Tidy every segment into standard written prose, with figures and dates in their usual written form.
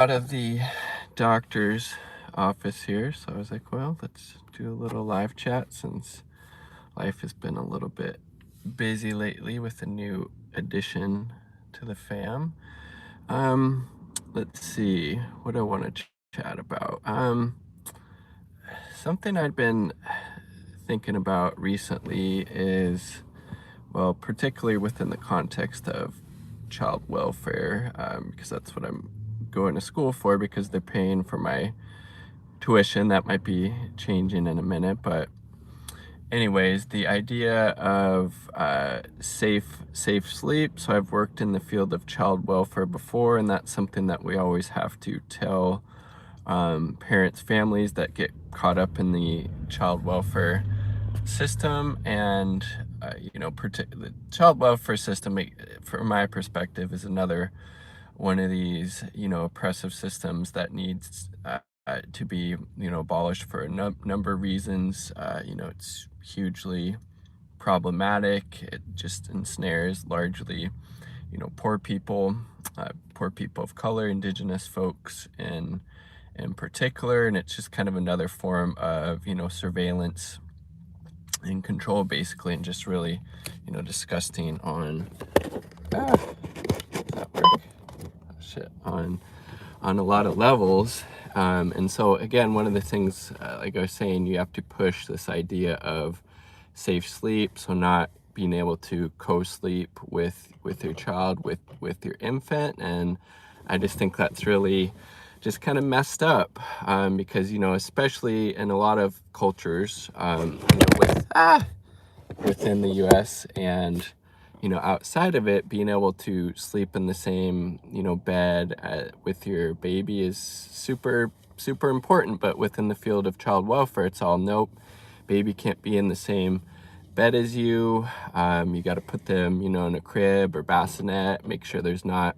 out of the doctor's office here, so I was like, well, let's do a little live chat since life has been a little bit busy lately with a new addition to the fam. Um, let's see, what do I want to chat about? Something I'd been thinking about recently is, well, particularly within the context of child welfare, because that's what I'm going to school for, because they're paying for my tuition. That might be changing in a minute, but anyways, the idea of safe sleep. So I've worked in the field of child welfare before, and that's something that we always have to tell parents, families that get caught up in the child welfare system. And the child welfare system, from my perspective, is another one of these oppressive systems that needs to be abolished for a number of reasons. It's hugely problematic. It just ensnares largely poor people of color, indigenous folks in particular, and it's just kind of another form of surveillance and control, basically, and just really disgusting on that work shit on a lot of levels. And so again, one of the things, like I was saying, you have to push this idea of safe sleep, so not being able to co-sleep with your child, with your infant. And I just think that's really just kind of messed up, because especially in a lot of cultures, within the US and outside of it, being able to sleep in the same bed with your baby is super important. But within the field of child welfare, it's all nope, baby can't be in the same bed as you. You got to put them in a crib or bassinet, make sure there's not,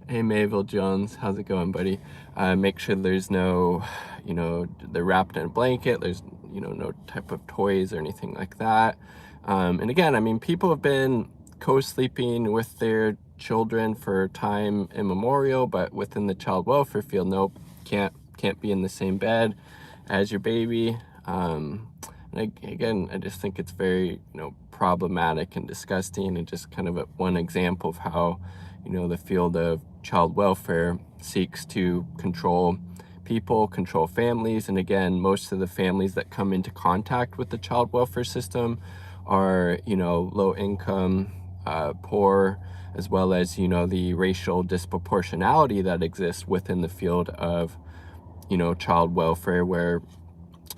hey Mayville Jones, how's it going, buddy? Make sure there's no, they're wrapped in a blanket, there's no type of toys or anything like that. And again, I mean, people have been co-sleeping with their children for time immemorial, but within the child welfare field, nope, can't be in the same bed as your baby. Again, I just think it's very problematic and disgusting, and just kind of one example of how the field of child welfare seeks to control people, control families. And again, most of the families that come into contact with the child welfare system are low income, poor, as well as the racial disproportionality that exists within the field of child welfare, where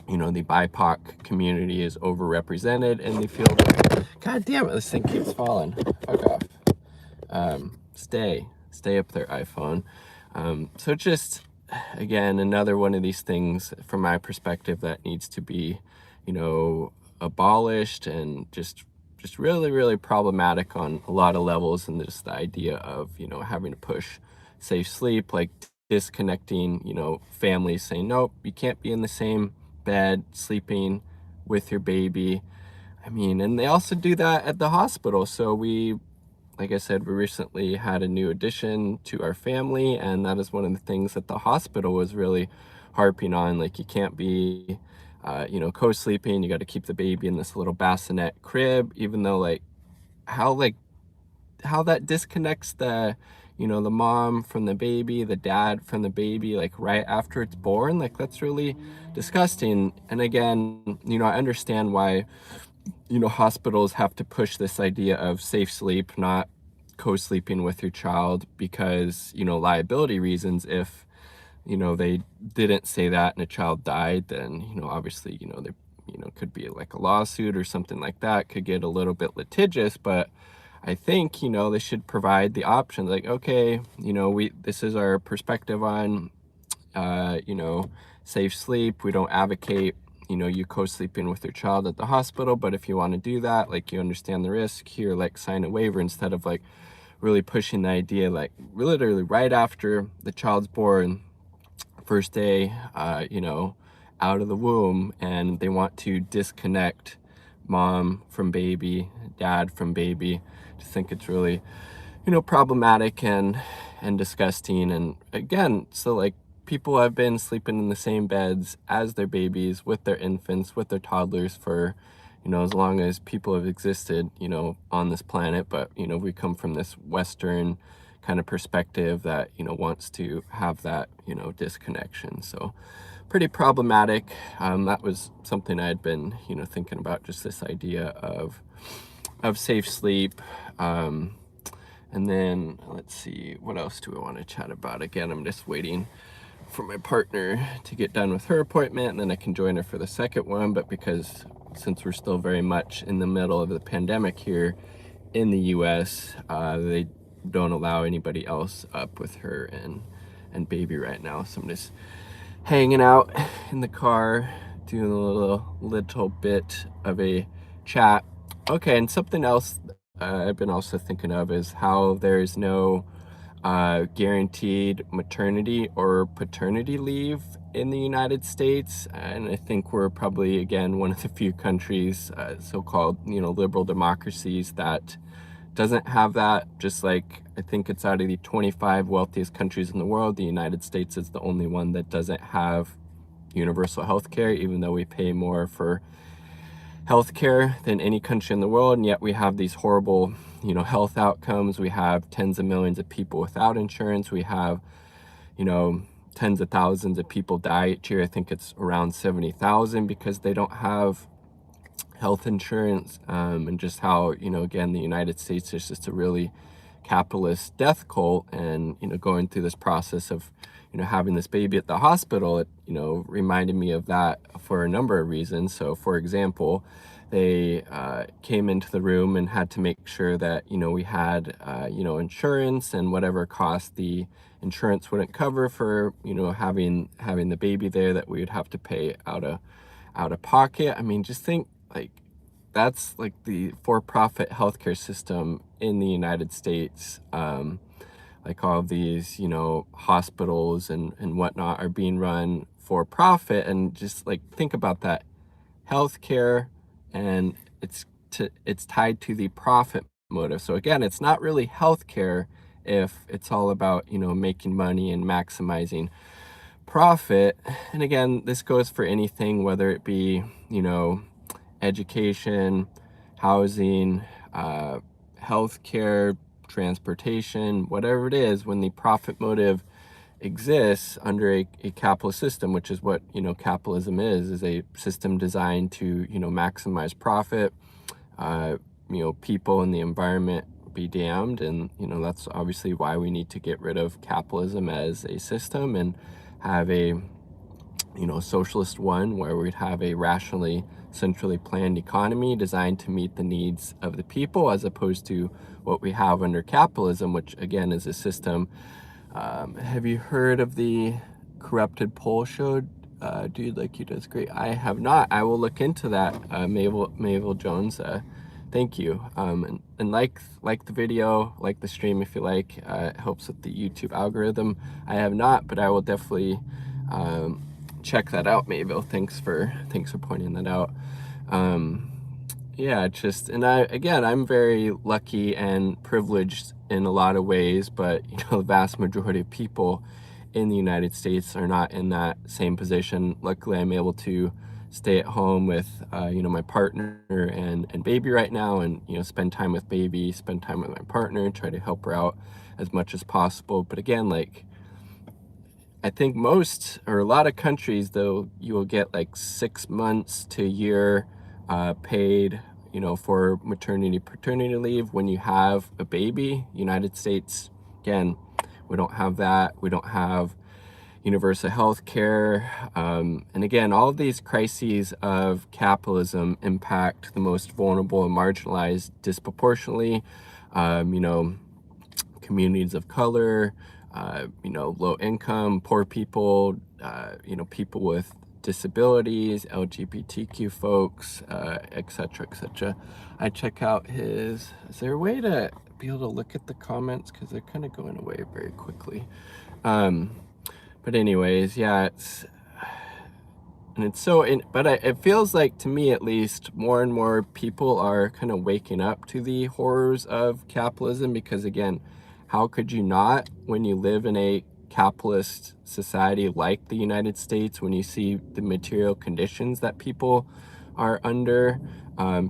the BIPOC community is overrepresented in the field of, God damn it, this thing keeps falling, fuck off. Stay up there, iPhone. So just, again, another one of these things from my perspective that needs to be abolished, and just really problematic on a lot of levels. And just the idea of having to push safe sleep, like disconnecting families, saying nope, you can't be in the same bed sleeping with your baby. I mean, and they also do that at the hospital. So like I said, we recently had a new addition to our family, and that is one of the things that the hospital was really harping on. Like, you can't be, co-sleeping. You got to keep the baby in this little bassinet crib, even though how that disconnects the mom from the baby, the dad from the baby, like right after it's born. Like, that's really disgusting. And again, I understand why hospitals have to push this idea of safe sleep, not co-sleeping with your child, because liability reasons. If they didn't say that and a child died, then obviously there could be like a lawsuit or something like that, could get a little bit litigious. But I think they should provide the option, like, okay, this is our perspective on safe sleep. We don't advocate you co-sleeping with your child at the hospital, but if you want to do that, like, you understand the risk here, like, sign a waiver, instead of like really pushing the idea, like literally right after the child's born, first day out of the womb, and they want to disconnect mom from baby, dad from baby. I just think it's really problematic and disgusting. And again, so like people have been sleeping in the same beds as their babies, with their infants, with their toddlers for, as long as people have existed, on this planet. But, we come from this Western kind of perspective that, wants to have that, disconnection. So pretty problematic. That was something I had been, thinking about, just this idea of safe sleep. And then let's see, what else do we want to chat about? Again, I'm just waiting for my partner to get done with her appointment, and then I can join her for the second one. But since we're still very much in the middle of the pandemic here in the US, they don't allow anybody else up with her and baby right now. So I'm just hanging out in the car, doing a little bit of a chat. Okay, and something else I've been also thinking of is how there's no guaranteed maternity or paternity leave in the United States. And I think we're probably, again, one of the few countries, so-called, liberal democracies, that doesn't have that. Just like I think it's out of the 25 wealthiest countries in the world, the United States is the only one that doesn't have universal health care, even though we pay more for healthcare than any country in the world. And yet we have these horrible, health outcomes. We have tens of millions of people without insurance. We have, tens of thousands of people die each year. I think it's around 70,000 because they don't have health insurance. And just how, again, the United States is just a really capitalist death cult. And, going through this process of, having this baby at the hospital, it, reminded me of that for a number of reasons. So, for example, they came into the room and had to make sure that, we had, insurance, and whatever cost the insurance wouldn't cover for, having the baby there, that we would have to pay out of pocket. I mean, just think, like, that's like the for-profit healthcare system in the United States. Like all of these, hospitals and whatnot are being run for profit. And just like, think about that. Healthcare, and it's tied to the profit motive. So again, it's not really healthcare if it's all about, making money and maximizing profit. And again, this goes for anything, whether it be, education, housing, healthcare, transportation, whatever it is. When the profit motive exists under a capitalist system, which is what, capitalism is a system designed to, maximize profit, people and the environment be damned. And, that's obviously why we need to get rid of capitalism as a system and have a, socialist one, where we'd have a rationally, centrally planned economy designed to meet the needs of the people, as opposed to what we have under capitalism, which again is a system. Have you heard of the Corrupted Poll Show? Dude Like You does great. I have not. I will look into that. Mabel Jones, thank you. And like the video, like the stream if you like. It helps with the YouTube algorithm. I have not, but I will definitely check that out, Mabel. Thanks for pointing that out. Yeah, I'm very lucky and privileged in a lot of ways, but the vast majority of people in the United States are not in that same position. Luckily, I'm able to stay at home with my partner and baby right now, and spend time with baby, spend time with my partner, try to help her out as much as possible. But again, like, I think most, or a lot of countries, though, you will get like 6 months to a year paid, for maternity, paternity leave when you have a baby. United States, again, we don't have that. We don't have universal health care. And again, all of these crises of capitalism impact the most vulnerable and marginalized disproportionately. Communities of color, low income, poor people, people with disabilities, LGBTQ folks, etc., etc. I check out is there a way to be able to look at the comments? Because they're kind of going away very quickly. But anyways, yeah, it feels like, to me at least, more and more people are kind of waking up to the horrors of capitalism, because again, how could you not when you live in a capitalist society like the United States, when you see the material conditions that people are under?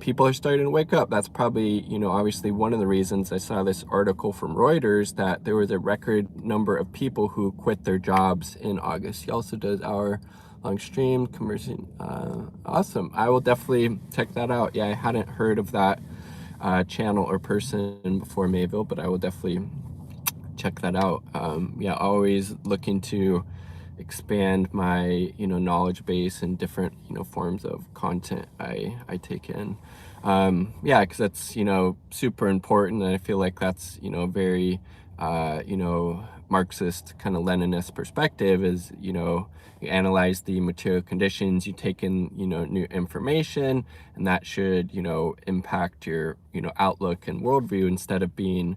People are starting to wake up. That's probably, obviously one of the reasons. I saw this article from Reuters that there was a record number of people who quit their jobs in August. He also does our long stream conversing. Awesome. I will definitely check that out. Yeah, I hadn't heard of that channel or person before Mayville, but I will definitely check that out. Yeah, always looking to expand my knowledge base and different forms of content I take in. Yeah, because that's super important, and I feel like that's very Marxist kind of Leninist perspective is you analyze the material conditions, you take in new information, and that should impact your outlook and worldview instead of being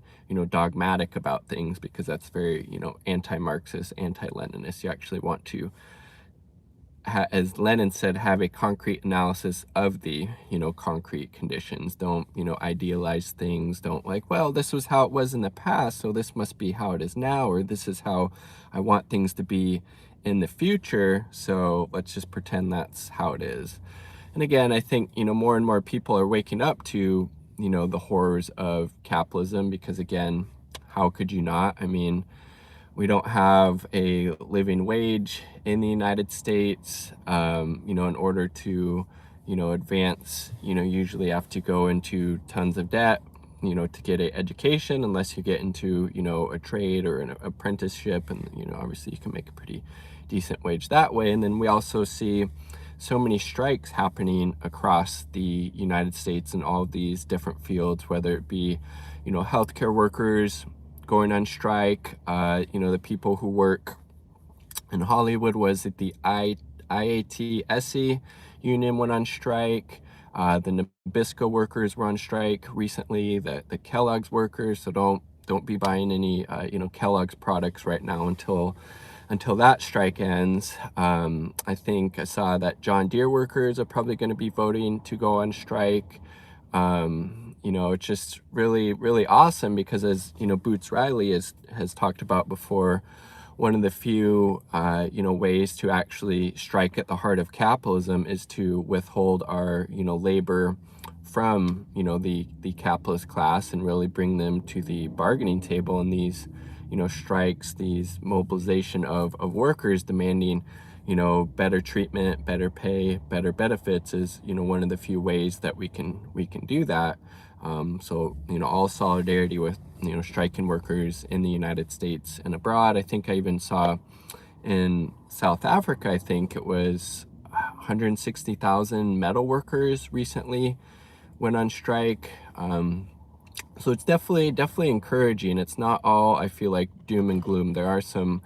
dogmatic about things, because that's very anti-Marxist, anti-Leninist. You actually want to, as Lenin said, have a concrete analysis of the concrete conditions. Don't idealize things. Don't like, well, this was how it was in the past, so this must be how it is now, or this is how I want things to be in the future, so let's just pretend that's how it is. And again, I think more and more people are waking up to the horrors of capitalism, because again, how could you not? I mean, we don't have a living wage in the United States. In order to, advance, usually have to go into tons of debt, to get an education, unless you get into, a trade or an apprenticeship. And, obviously you can make a pretty decent wage that way. And then we also see so many strikes happening across the United States in all of these different fields, whether it be, healthcare workers going on strike, the people who work in Hollywood. Was it the IAT SE union went on strike? The Nabisco workers were on strike recently. The Kellogg's workers. So don't be buying any Kellogg's products right now until that strike ends. I think I saw that John Deere workers are probably going to be voting to go on strike. It's just really, really awesome, because as Boots Riley has talked about before, one of the few ways to actually strike at the heart of capitalism is to withhold our labor from the capitalist class and really bring them to the bargaining table. And these strikes, these mobilization of workers demanding better treatment, better pay, better benefits is one of the few ways that we can do that. So all solidarity with striking workers in the United States and abroad. I think I even saw in South Africa, I think it was 160,000 metal workers recently went on strike. So it's definitely encouraging. It's not all, I feel like, doom and gloom. There are some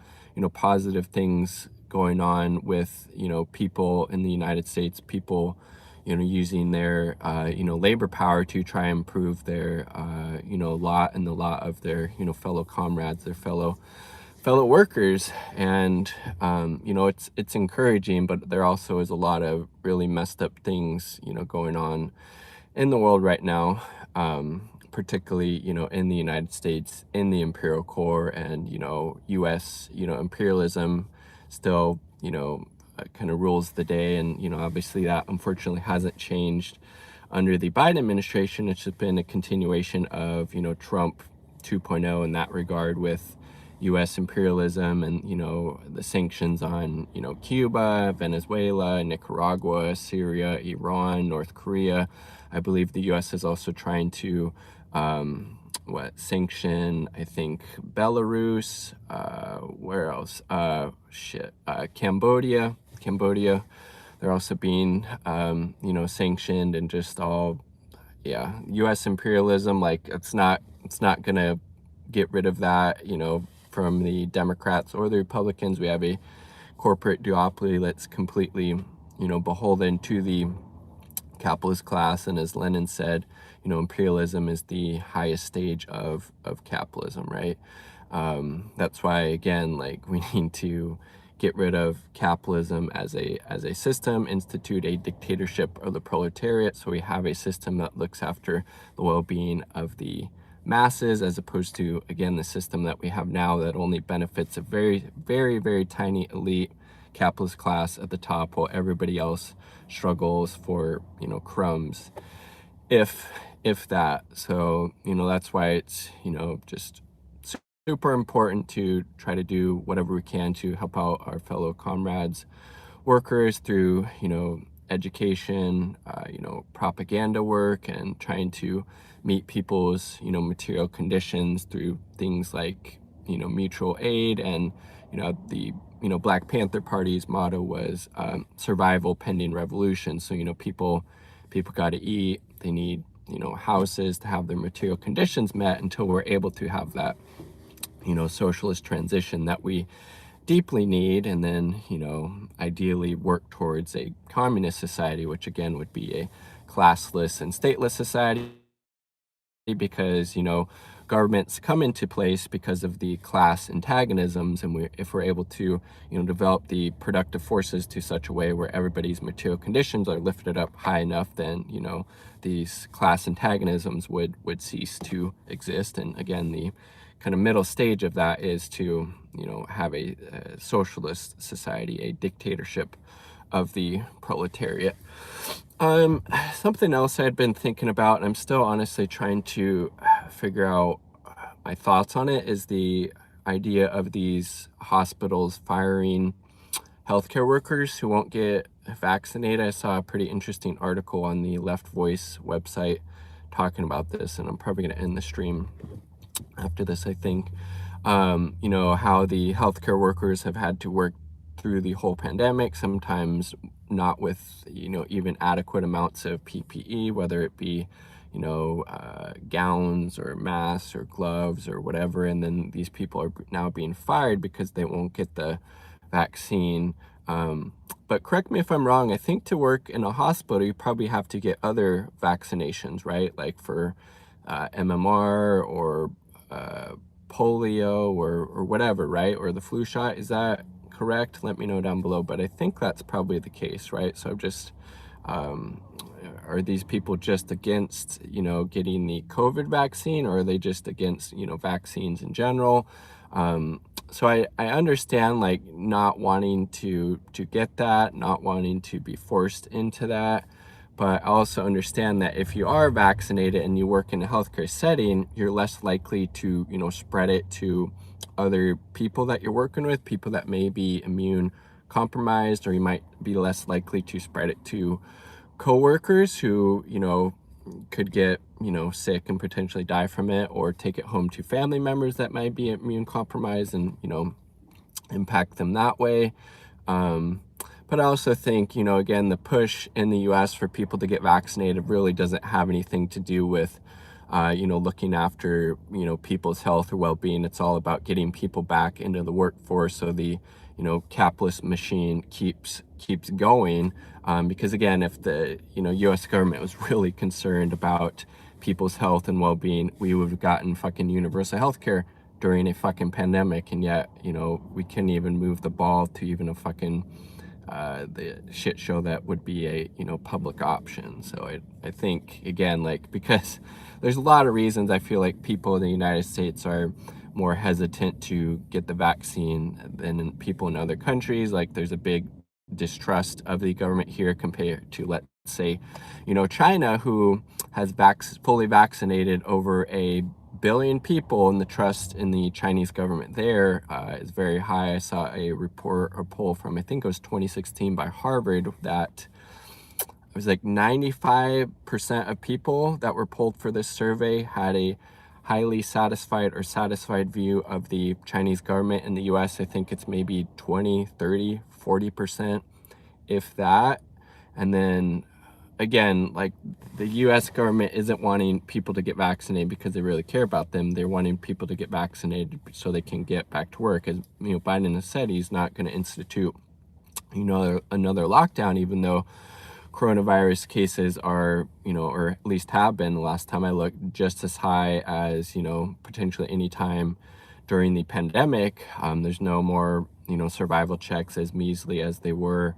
positive things going on with people in the United States, people using their labor power to try and improve their lot and the lot of their fellow comrades, their fellow workers. And it's encouraging, but there also is a lot of really messed up things going on in the world right now, particularly in the United States, in the imperial core, and US imperialism still kind of rules the day. And obviously that unfortunately hasn't changed under the Biden administration. It's just been a continuation of Trump 2.0 in that regard, with US imperialism and the sanctions on Cuba, Venezuela, Nicaragua, Syria, Iran, North Korea. I believe the US is also trying to sanction, I think, Belarus, where else? Cambodia. They're also being sanctioned, and just all, yeah, US imperialism. Like, it's not gonna get rid of that from the Democrats or the Republicans. We have a corporate duopoly that's completely beholden to the capitalist class. And as Lenin said, imperialism is the highest stage of capitalism, right? That's why, again, like, we need to get rid of capitalism as a system, institute a dictatorship of the proletariat, so we have a system that looks after the well-being of the masses, as opposed to, again, the system that we have now that only benefits a very, very, very tiny elite capitalist class at the top, while everybody else struggles for, crumbs, if that. So, that's why it's, just super important to try to do whatever we can to help out our fellow comrades, workers, through, education, propaganda work, and trying to meet people's, material conditions through things like, mutual aid. And, the, Black Panther Party's motto was survival pending revolution. So, people got to eat, they need, houses to have their material conditions met until we're able to have that, socialist transition that we deeply need, and then, ideally work towards a communist society, which again would be a classless and stateless society, because, governments come into place because of the class antagonisms. And if we're able to, develop the productive forces to such a way where everybody's material conditions are lifted up high enough, then, these class antagonisms would cease to exist. And again, the kind of middle stage of that is to, have a socialist society, a dictatorship of the proletariat. Something else I had been thinking about, and I'm still honestly trying to figure out my thoughts on it, is the idea of these hospitals firing healthcare workers who won't get vaccinated. I saw a pretty interesting article on the Left Voice website talking about this, and I'm probably going to end the stream after this, I think. How the healthcare workers have had to work through the whole pandemic, sometimes not with, even adequate amounts of PPE, whether it be, gowns or masks or gloves or whatever. And then these people are now being fired because they won't get the vaccine. But correct me if I'm wrong, I think to work in a hospital, you probably have to get other vaccinations, right? Like for MMR or polio or whatever, right? Or the flu shot. Is that correct? Let me know down below. But I think that's probably the case, right? So I'm just, are these people just against, getting the COVID vaccine, or are they just against, vaccines in general? So I understand, like, not wanting to get that, not wanting to be forced into that. But I also understand that if you are vaccinated and you work in a healthcare setting, you're less likely to, spread it to other people that you're working with, people that may be immune compromised, or you might be less likely to spread it to coworkers who, could get, sick and potentially die from it, or take it home to family members that might be immune compromised and, impact them that way. But I also think, again, the push in the US for people to get vaccinated really doesn't have anything to do with, looking after, people's health or well-being. It's all about getting people back into the workforce so the, capitalist machine keeps going. Because again, if the, US government was really concerned about people's health and well-being, we would have gotten fucking universal healthcare during a fucking pandemic. And yet, we couldn't even move the ball to even a fucking the shit show that would be a, public option. So I think, again, like, because there's a lot of reasons I feel like people in the United States are more hesitant to get the vaccine than in people in other countries. Like, there's a big distrust of the government here compared to, let's say, China, who has fully vaccinated over 1 billion people, and the trust in the Chinese government there is very high. I saw a report or poll from, I think it was 2016 by Harvard, that it was like 95% of people that were polled for this survey had a highly satisfied or satisfied view of the Chinese government. In the US, I think it's maybe 20, 30, 40%, if that. And then again, like, the US government isn't wanting people to get vaccinated because they really care about them. They're wanting people to get vaccinated so they can get back to work. As Biden has said, he's not going to institute, another lockdown, even though coronavirus cases are, or at least have been the last time I looked, just as high as, potentially any time during the pandemic. There's no more, survival checks as measly as they were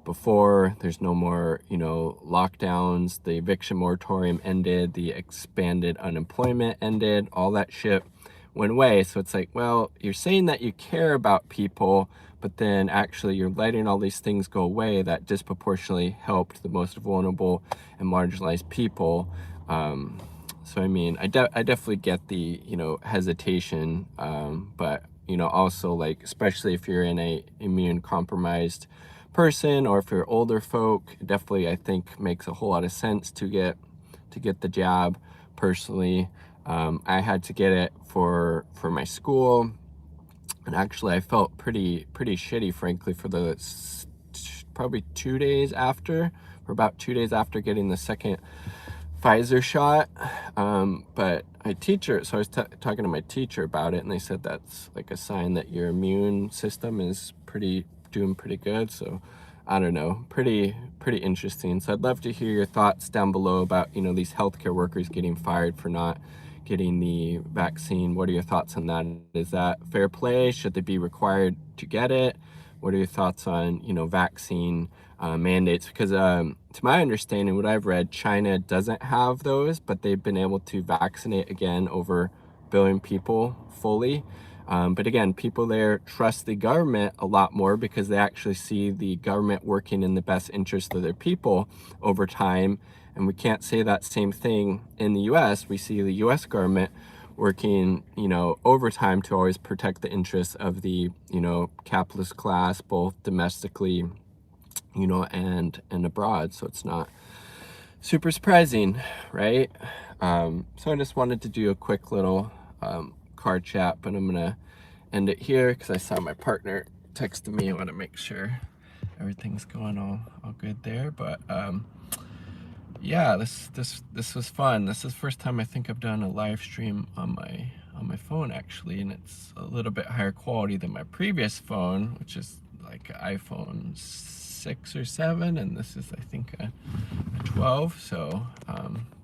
before. There's no more, lockdowns. The eviction moratorium ended. The expanded unemployment ended. All that shit went away. So it's like, well, you're saying that you care about people, but then actually you're letting all these things go away that disproportionately helped the most vulnerable and marginalized people. So I mean, I definitely get the, hesitation, but also, like, especially if you're in a immune compromised person, or if you're older folk, it definitely, I think, makes a whole lot of sense to get the jab. Personally, I had to get it for my school, and actually I felt pretty shitty, frankly, for the probably 2 days after, or about 2 days after getting the second Pfizer shot. But so I was talking to my teacher about it, and they said that's like a sign that your immune system is doing pretty good. So I don't know, pretty interesting. So I'd love to hear your thoughts down below about, these healthcare workers getting fired for not getting the vaccine. What are your thoughts on that? Is that fair play? Should they be required to get it? What are your thoughts on, vaccine mandates? Because to my understanding, what I've read, China doesn't have those, but they've been able to vaccinate again over 1 billion people fully. But again, people there trust the government a lot more because they actually see the government working in the best interest of their people over time. And we can't say that same thing in the US. We see the US government working, overtime to always protect the interests of the, capitalist class, both domestically, and abroad. So it's not super surprising, right? So I just wanted to do a quick little car chat, but I'm gonna end it here because I saw my partner texting me. I want to make sure everything's going all good there. But yeah, this was fun. This is the first time I think I've done a live stream on my phone, actually, and it's a little bit higher quality than my previous phone, which is like an iPhone 6 or 7, and this is, I think, a 12. So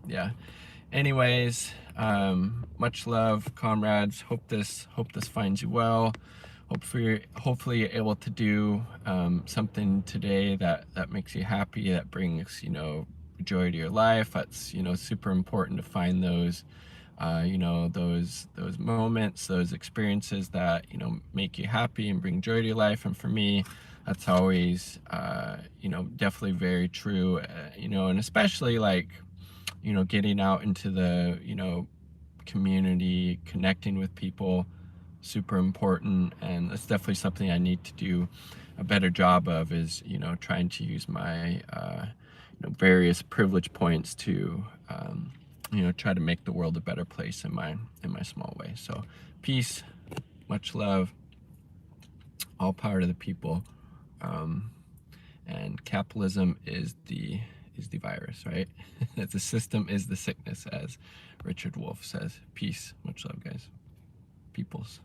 yeah. Anyways, much love, comrades. Hope this finds you well. Hopefully you're able to do something today that makes you happy, that brings, joy to your life. That's, super important to find those those moments, those experiences that, make you happy and bring joy to your life. And for me, that's always definitely very true. And especially, like, getting out into the, community, connecting with people, super important. And that's definitely something I need to do a better job of, is, trying to use my, various privilege points to, try to make the world a better place in my small way. So peace, much love, all power to the people. And capitalism is the virus, right? The system is the sickness, as Richard Wolff says. Peace, much love, guys. Peoples.